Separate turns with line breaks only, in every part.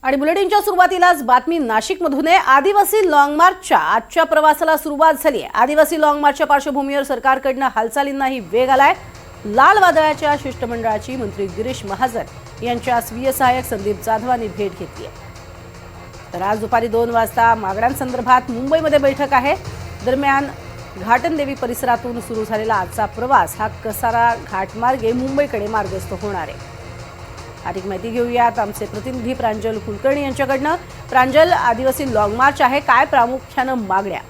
आणि बुलेटिनच्या सुरुवातीलाच बातमी नाशिकमधून आहे। आदिवासी लॉंग मार्चच्या आजच्या प्रवासाला सुरुवात झाली आहे। आदिवासी लॉंग मार्चच्या पार्श्वभूमीवर सरकारकडून हालचालींनाही वेग आलाय। लाल वादळाच्या शिष्टमंडळाची मंत्री गिरीश महाजन यांच्या स्वीय सहाय्यक संदीप जाधवांनी भेट घेतली आहे। तर आज दुपारी 2 वाजता मागण्यांसंदर्भात मुंबईमध्ये बैठक आहे। दरम्यान घाटनदेवी परिसरातून सुरू झालेला आजचा प्रवास हा कसारा घाटमार्गे मुंबईकडे मार्गस्थ होणार आहे। अधिक माहिती घेऊयात आमचे प्रतिनिधी प्रांजल कुलकर्णी यांच्याकडनं। प्रांजल, आदिवासी लॉंग मार्च आहे, काय प्रामुख्याने मागण्या?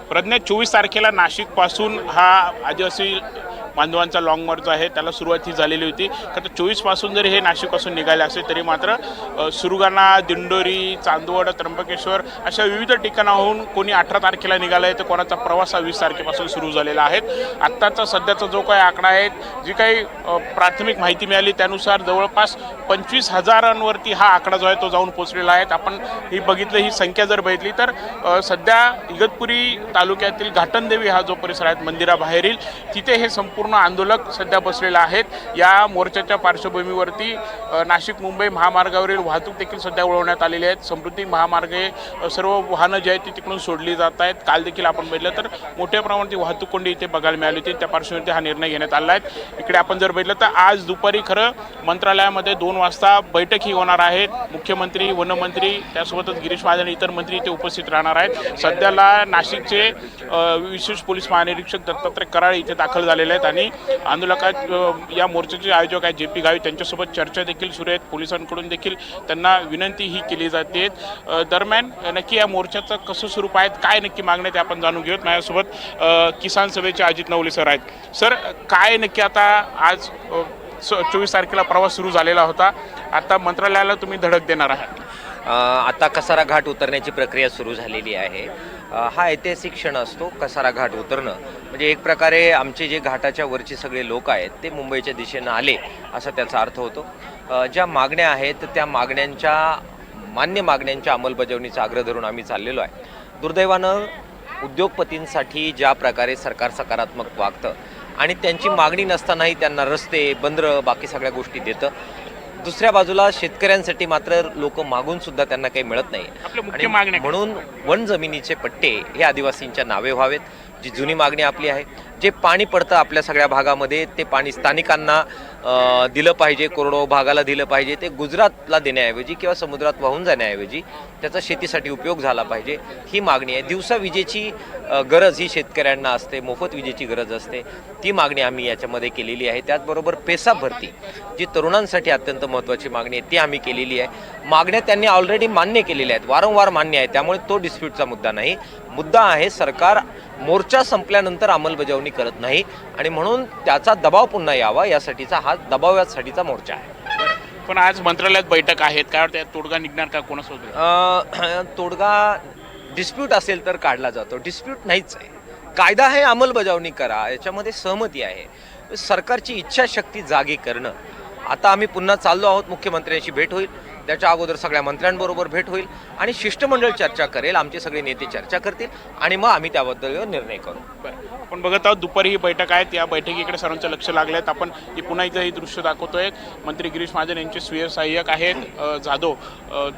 प्रज्ञा, 24 तारखेला नाशिक पासून हा आदिवासी बांधवांचा लॉंग मार्च आहे, त्याला सुरुवात ही झालेली होती। तर 24 पासून जरी हे नाशिकपासून निघाले असते तरी मात्र सुरगाणा, दिंडोरी, चांदवड, त्र्यंबकेश्वर अशा विविध ठिकाणाहून कोणी 18 तारखेला निघाला आहे, तर कोणाचा प्रवास हा 20 तारखेपासून सुरू झालेला आहे। आत्ताचा सध्याचा जो काही आकडा आहे, जी काही प्राथमिक माहिती मिळाली त्यानुसार जवळपास 25,000वरती हा आकडा जो आहे तो जाऊन पोहोचलेला आहे। आपण ही बघितलं, ही संख्या जर बघितली तर सध्या इगतपुरी तालुक्यातील घाटनदेवी हा जो परिसर आहे मंदिराबाहेरील, तिथे हे संपूर्ण आंदोलक सध्या बसलेले आहेत। या मोर्चाच्या पार्श्वभूमीवरती नाशिक मुंबई महामार्गावरील वाहतूक देखील सध्या वळवण्यात आलेली आहे। समृद्धी महामार्गे सर्व वाहनं जी आहेत ती तिकडून सोडली जात आहेत। काल देखील आपण बघितलं तर मोठ्या प्रमाणात वाहतूक कोंडी इथे बघायला मिळाली होती, त्या पार्श्वभूमीवरती हा निर्णय घेण्यात आला आहे। इकडे आपण जर बघितलं तर आज दुपारी खरं मंत्रालयामध्ये 2 वाजता बैठकही होणार आहे। मुख्यमंत्री, वनमंत्री, त्यासोबतच गिरीश महाजन, इतर मंत्री इथे उपस्थित राहणार आहेत। सध्याला नाशिकचे विशेष पोलीस महानिरीक्षक दत्तात्रय कराड इथे दाखल झालेले आहेत आणि आंदोलकात या मोर्चाचे आयोजक आहेत JP गावित, त्यांच्यासोबत चर्चा देखील सुरू आहेत। पोलिसांकडून देखील त्यांना विनंती ही केली जाते। दरम्यान नक्की या मोर्चाचं कसं स्वरूप आहे, काय नक्की मागण्या ते आपण जाणून घेऊयात। माझ्यासोबत किसान सभेचे अजित नवले सर आहेत। सर, काय नक्की आता आज 24 तारखेला प्रवास सुरू झालेला होता, आता मंत्रालयाला तुम्ही धडक देणार आहात?
आता कसारा घाट उतरण्याची प्रक्रिया सुरू झालेली आहे। हा ऐतिहासिक क्षण असतो कसारा घाट उतरणं, म्हणजे एक प्रकारे आमचे जे घाटाच्या वरचे सगळे लोक आहेत ते मुंबईच्या दिशेनं आले असा त्याचा अर्थ होतो। ज्या मागण्या आहेत त्या मान्य मागण्यांच्या अंमलबजावणीचा आग्रह धरून आम्ही चाललेलो आहे। दुर्दैवानं उद्योगपतींसाठी ज्या प्रकारे सरकार सकारात्मक वागतं आणि त्यांची मागणी नसतानाही त्यांना रस्ते, बंदरं, बाकी सगळ्या गोष्टी देतं, दुसऱ्या बाजूला शेतकऱ्यांसाठी मात्र लोक मागून सुद्धा त्यांना काही मिळत नाही। आणि म्हणून वन जमिनीचे पट्टे हे आदिवासींच्या नावे व्हावेत, जी जुनी मागणी आपली आहे। जे पाणी पडतं आपल्या सगळ्या भागामध्ये ते पाणी स्थानिकांना दिलं पाहिजे, कोरडवाहू भागाला दिलं पाहिजे। ते गुजरातला देण्याऐवजी किंवा समुद्रात वाहून जाण्याऐवजी त्याचा शेतीसाठी उपयोग झाला पाहिजे, ही मागणी आहे। दिवसा विजेची गरज ही शेतकऱ्यांना असते, मोफत विजेची गरज असते, ती मागणी आम्ही याच्यामध्ये केलेली आहे। त्याचबरोबर पेसा भरती जी तरुणांसाठी अत्यंत महत्त्वाची मागणी आहे ती आम्ही केलेली आहे। मागण्या त्यांनी ऑलरेडी मान्य केलेल्या आहेत, वारंवार मान्य आहे, त्यामुळे तो डिस्प्यूटचा मुद्दा नाही। मुद्दा आहे सरकार मोर्चा संपल्यानंतर अंमलबजावणी करत नाही आणि म्हणून त्याचा दबाव पुन्हा यावा यासाठीचा हा दबावासाठीचा मोर्चा आहे।
पण आज मंत्रालयात बैठक आहेत, काय वाटतं तोडगा निघणार का कोणासोबत?
तोडगा डिस्प्यूट असेल तर काढला जातो, डिस्प्यूट नाहीच आहे। कायदा आहे, अंमलबजावणी करा, याच्यामध्ये सहमती आहे। सरकारची इच्छाशक्ती जागी करणं। आता आम्ही पुन्हा चाललो आहोत, मुख्यमंत्र्यांची भेट होईल, त्याच्या अगोदर सगळ्या मंत्र्यांबरोबर भेट होईल आणि शिष्टमंडळ चर्चा करेल, आमचे सगळे नेते चर्चा करतील आणि मग आम्ही त्याबद्दल निर्णय करू।
आपण बघत आहोत दुपारी ही बैठक आहे, त्या बैठकीकडे सर्वांचं लक्ष लागलं आहे। आपण पुन्हा इथं ही दृश्य दाखवतोय। मंत्री गिरीश महाजन यांचे स्वीय सहाय्यक आहेत जाधव,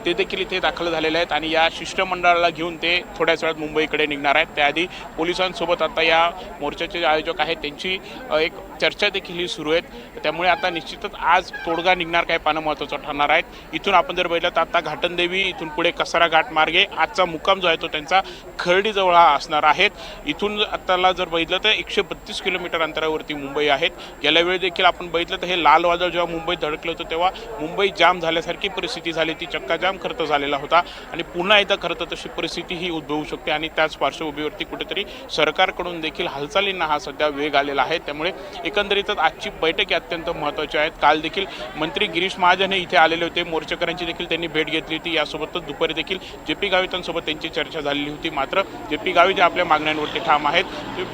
ते देखील इथे दाखल झालेले आहेत आणि या शिष्टमंडळाला घेऊन ते थोड्याच वेळात मुंबईकडे निघणार आहेत। त्याआधी पोलिसांसोबत आता या मोर्चाचे आयोजक आहेत त्यांची एक चर्चा देखील ही सुरू आहे। त्यामुळे आता निश्चितच आज तोडगा निघणार काय पाहणं महत्त्वाचं ठरणार आहे। इथून आपण जर बघितलं तर आता घाटनदेवी, इथून पुढे कसारा घाट मार्गे आजचा मुक्काम जो आहे तो त्यांचा खर्डीजवळ हा असणार आहे। इथून आताला जर बघितलं तर 132 किलोमीटर अंतरावरती मुंबई आहेत। गेल्या वेळी देखील आपण बघितलं तर हे लाल वादळ जेव्हा मुंबईत धडकलं होतं तेव्हा मुंबई जाम झाल्यासारखी परिस्थिती झाली, ती चक्काजाम खर्च झालेला होता आणि पुन्हा एकदा खरं तर तशी परिस्थिती ही उद्भवू शकते आणि त्याच पार्श्वभूमीवरती कुठेतरी सरकारकडून देखील हालचालींना हा सध्या वेग आलेला आहे। त्यामुळे एकंदरीतच आजची बैठक अत्यंत महत्त्वाची आहे। काल देखील मंत्री गिरीश महाजन हे इथे आलेले होते, मोर्चेकऱ्यांची देखील त्यांनी भेट घेतली होती। यासोबतच दुपारी देखील JP गावितांसोबत त्यांची चर्चा झालेली होती। मात्र JP गावित जे आपल्या मागण्यांवरती ठाम आहेत,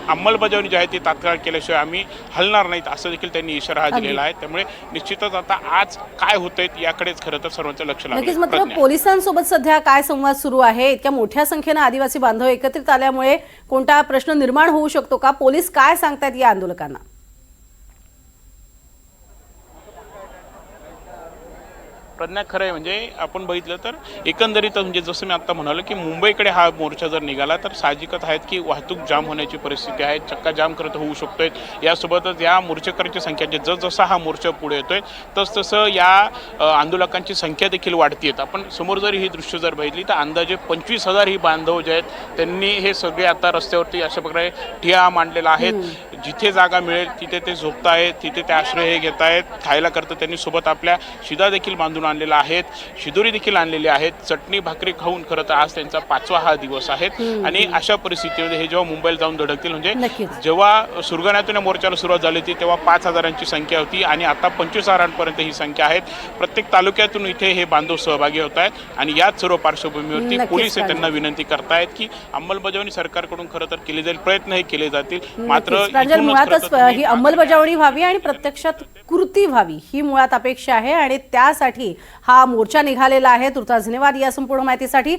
अंमलबजावणी जी आहे ती तात्काळ केल्याशिवाय आम्ही हलणार नाहीत असं देखील त्यांनी इशारा दिलेला आहे। त्यामुळे निश्चितच आता आज काय होतंय याकडेच खरं तर सर्वांचं लक्ष लागलं।
मात्र पोलिसांसोबत सध्या काय संवाद सुरू आहे? इतक्या मोठ्या संख्येने आदिवासी बांधव एकत्रित आल्यामुळे कोणता प्रश्न निर्माण होऊ शकतो का? पोलीस काय सांगतात या आंदोलकांना?
प्रज्ञा खरं आहे, म्हणजे आपण बघितलं तर एकंदरीत म्हणजे जसं मी आता म्हणालो की मुंबईकडे हा मोर्चा जर निघाला तर साहजिकच आहेत की वाहतूक जाम होण्याची परिस्थिती आहे, चक्का जाम करत होऊ शकतोय. यासोबतच या मोर्चेकऱ्यांची संख्या जसजसा हा मोर्चा पुढे येतोय तसतसं या आंदोलकांची संख्या देखील वाढतीये. आपण समोर जर ही दृश्य जर बघितली तर अंदाजे 25,000 ही बांधव जे आहेत त्यांनी हे सगळे आता रस्त्यावरती अशा प्रकारे ठिय्या मांडलेला आहेत. जिथे जागा मिळेल तिथे ते झोपतायत, तिथे ते आश्रय हे घेत आहेत. खायला करता त्यांनी सोबत आपल्या शिदा देखील बांधून आणलेला आहेत, शिदोरी देखील आणलेली आहेत. चटणी भाकरी खाऊन खरं तर आज त्यांचा 5वा हा दिवस आहे. आणि अशा परिस्थितीमध्ये हे जेव्हा मुंबईला जाऊन धडकतील म्हणजे
नक्कीच.
जेव्हा सुरगाण्यातून या मोर्चाला सुरुवात झाली होती तेव्हा 5,000ची संख्या होती आणि आता 25,000पर्यंत ही संख्या आहे. प्रत्येक तालुक्यातून इथे हे बांधव सहभागी होत आहेत आणि याच सर्व पार्श्वभूमीवरती
नक्कीच
पोलीस हे
चालेल.
त्यांना विनंती करतायत की अंमलबजावणी सरकारकडून खरं तर केली जाईल, प्रयत्न हे केले जातील. मात्र
नक्कीच. प्रांजल,
इथूनच
मुळातच
खरं तर तुम्ही
ही अंमलबजावणी व्हावी आणि प्रत्यक्षात कृती व्हावी ही मुळात अपेक्षा आहे आणि त्यासाठी हा मोर्चा निघालेला आहे. तुर्तास धन्यवाद या संपूर्ण माहितीसाठी.